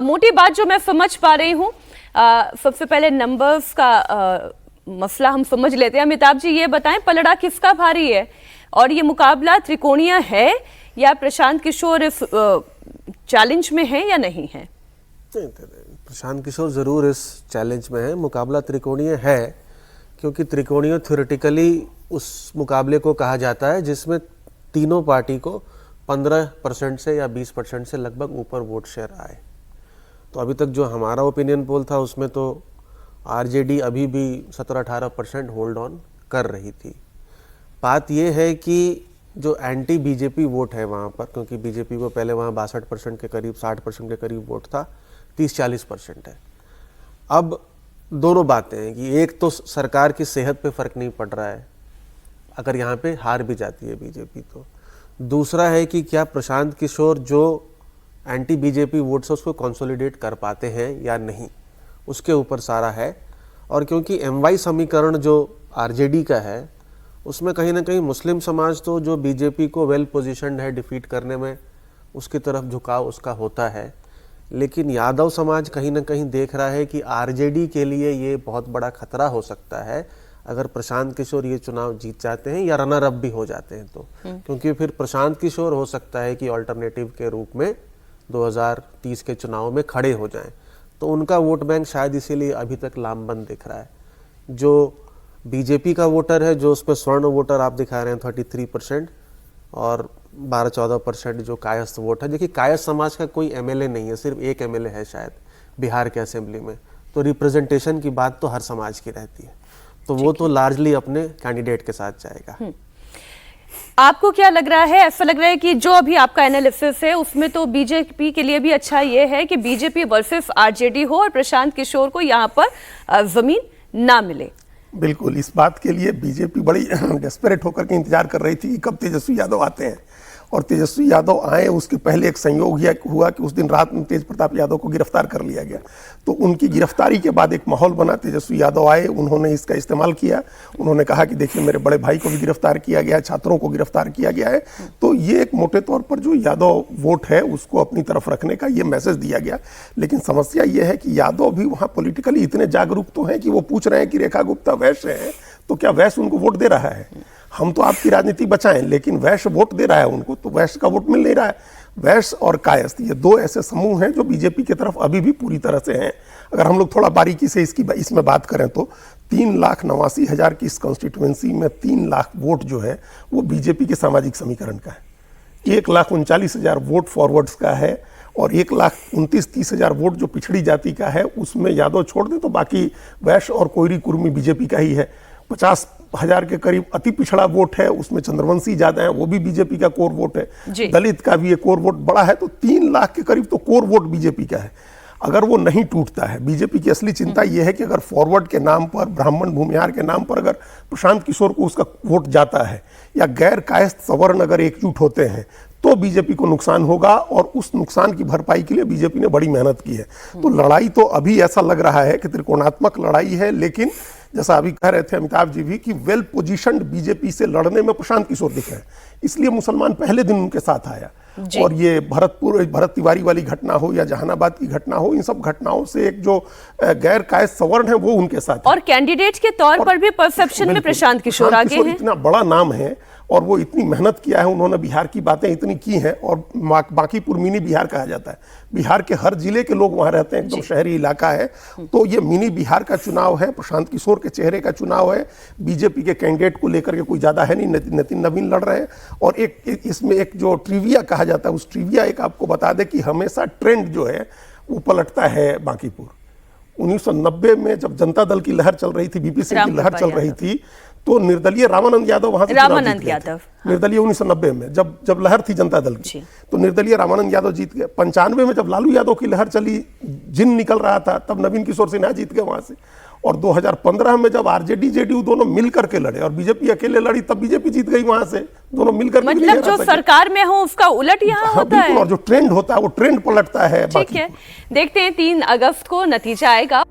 मोटी बात जो मैं समझ पा रही हूँ, सबसे पहले नंबर्स का मसला हम समझ लेते हैं। अमिताभ जी, ये बताएं पलड़ा किसका भारी है और ये मुकाबला त्रिकोणीय है या प्रशांत किशोर इस चैलेंज में है या नहीं है? प्रशांत किशोर जरूर इस चैलेंज में है। मुकाबला त्रिकोणीय है क्योंकि त्रिकोणीय थ्योरेटिकली उस मुकाबले को कहा जाता है जिसमें तीनों पार्टी को 15% से या 20% से लगभग ऊपर वोट शेयर आए। तो अभी तक जो हमारा ओपिनियन पोल था उसमें तो आरजेडी अभी भी 17-18% होल्ड ऑन कर रही थी। बात यह है कि जो एंटी बीजेपी वोट है वहाँ पर, क्योंकि बीजेपी को पहले वहाँ 62% के करीब 60% के करीब वोट था, 30-40% है। अब दोनों बातें हैं कि एक तो सरकार की सेहत पे फर्क नहीं पड़ रहा है अगर यहाँ पे हार भी जाती है बीजेपी तो। दूसरा है कि क्या प्रशांत किशोर जो एंटी बीजेपी वोट्स उसको कंसोलिडेट कर पाते हैं या नहीं, उसके ऊपर सारा है। और क्योंकि एमवाई समीकरण जो आरजेडी का है उसमें कहीं ना कहीं मुस्लिम समाज तो जो बीजेपी को वेल पोजीशन्ड है डिफीट करने में, उसकी तरफ झुकाव उसका होता है, लेकिन यादव समाज कहीं ना कहीं देख रहा है कि आरजेडी के लिए ये बहुत बड़ा खतरा हो सकता है अगर प्रशांत किशोर ये चुनाव जीत जाते हैं या रनर अप भी हो जाते हैं तो। क्योंकि फिर प्रशांत किशोर हो सकता है कि ऑल्टरनेटिव के रूप में 2030 के चुनाव में खड़े हो जाएं, तो उनका वोट बैंक शायद इसीलिए अभी तक लामबंद दिख रहा है। जो बीजेपी का वोटर है, जो उस पर स्वर्ण वोटर आप दिखा रहे हैं 33% और 12-14% जो कायस्थ वोट है। देखिए, कायस्थ समाज का कोई एमएलए नहीं है, सिर्फ एक एमएलए है शायद बिहार के असेंबली में, तो रिप्रेजेंटेशन की बात तो हर समाज की रहती है, तो वो तो लार्जली अपने कैंडिडेट के साथ जाएगा। आपको क्या लग रहा है? ऐसा लग रहा है कि जो अभी आपका एनालिसिस है उसमें तो बीजेपी के लिए भी अच्छा ये है कि बीजेपी वर्सेस आरजेडी हो और प्रशांत किशोर को यहाँ पर जमीन ना मिले। बिल्कुल, इस बात के लिए बीजेपी बड़ी डेस्परेट होकर के इंतजार कर रही थी कि कब तेजस्वी यादव आते हैं, और तेजस्वी यादव आए उसके पहले एक संयोग हुआ कि उस दिन रात में तेज प्रताप यादव को गिरफ्तार कर लिया गया। तो उनकी गिरफ्तारी के बाद एक माहौल बना, तेजस्वी यादव आए, उन्होंने इसका इस्तेमाल किया। उन्होंने कहा कि देखिए मेरे बड़े भाई को भी गिरफ्तार किया गया है, छात्रों को गिरफ्तार किया गया है। तो ये एक मोटे तौर पर जो यादव वोट है उसको अपनी तरफ रखने का ये मैसेज दिया गया। लेकिन समस्या ये है कि यादव भी वहाँ पॉलिटिकली इतने जागरूक तो हैं कि वो पूछ रहे हैं कि रेखा गुप्ता वैश्य है, तो क्या वैश्य उनको वोट दे रहा है? हम तो आपकी राजनीति बचाएं, लेकिन वैश्य वोट दे रहा है उनको, तो वैश्य का वोट मिल नहीं रहा है। वैश्य और कायस्थ ये दो ऐसे समूह हैं जो बीजेपी की तरफ अभी भी पूरी तरह से हैं। अगर हम लोग थोड़ा बारीकी से इसमें बात करें तो 3,89,000 की इस कॉन्स्टिट्यूएंसी में 3 लाख वोट जो है वो बीजेपी के सामाजिक समीकरण का है। 1,39,000 वोट फॉरवर्ड्स का है और 1,29,30,000 वोट जो पिछड़ी जाति का है, उसमें यादव छोड़ दे तो बाकी वैश्य और कोयरी कुर्मी बीजेपी का ही है। 50,000 के करीब अति पिछड़ा वोट है, उसमें चंद्रवंशी ज्यादा है, वो भी बीजेपी का कोर वोट है। दलित का भी एक कोर वोट बड़ा है, तो 3 लाख के करीब तो कोर वोट बीजेपी का है। अगर वो नहीं टूटता है, बीजेपी की असली चिंता यह है कि अगर फॉरवर्ड के नाम पर, ब्राह्मण भूमिहार के नाम पर अगर प्रशांत किशोर को उसका वोट जाता है या गैर कायस्थ सवर्ण अगर एकजुट होते हैं तो बीजेपी को नुकसान होगा, और उस नुकसान की भरपाई के लिए बीजेपी ने बड़ी मेहनत की है। तो लड़ाई तो अभी ऐसा लग रहा है कि त्रिकोणात्मक लड़ाई है, लेकिन जैसा अभी कह रहे थे अमिताभ जी भी कि वेल पोजीशन्ड बीजेपी से लड़ने में प्रशांत किशोर दिख रहे हैं, इसलिए मुसलमान पहले दिन उनके साथ आया। और ये भरत तिवारी वाली घटना हो या जहानाबाद की घटना हो, इन सब घटनाओं से एक जो गैर कायस्थ सवर्ण है वो उनके साथ और कैंडिडेट के तौर पर भी परसेप्शन में प्रशांत किशोर आगे हैं। इतना बड़ा नाम है और वो इतनी मेहनत किया है, उन्होंने बिहार की बातें इतनी की हैं, और बांकीपुर मिनी बिहार कहा जाता है। बिहार के हर जिले के लोग वहां रहते हैं, एकदम शहरी इलाका है। तो ये मिनी बिहार का चुनाव है, प्रशांत किशोर के चेहरे का चुनाव है। बीजेपी के कैंडिडेट को लेकर के कोई ज्यादा है नहीं, नितिन नवीन लड़ रहे हैं। और एक इसमें एक जो ट्रिविया कहा जाता है, उस ट्रिविया एक आपको बता दे कि हमेशा ट्रेंड जो है वो पलटता है बांकीपुर। 1990 में जब जनता दल की लहर चल रही थी, बीपी सिंह की लहर चल रही थी, तो निर्दलीय रामानंद यादव वहां से निर्दलीय 1990 में जब लहर थी जनता दल की, तो निर्दलीय रामानंद यादव जीत गए। 95 में जब लालू यादव की लहर चली, जिन निकल रहा था, तब नवीन किशोर सिन्हा जीत गए वहां से। और 2015 में जब आरजेडी जेडीयू दोनों मिलकर के लड़े और बीजेपी अकेले लड़ी, तब बीजेपी जीत गई वहां से। दोनों मिलकर मतलब जो सरकार में हो उसका उलट यहाँ होता है, और जो ट्रेंड होता है वो ट्रेंड पलटता है। ठीक है, देखते हैं 3 अगस्त को नतीजा आएगा।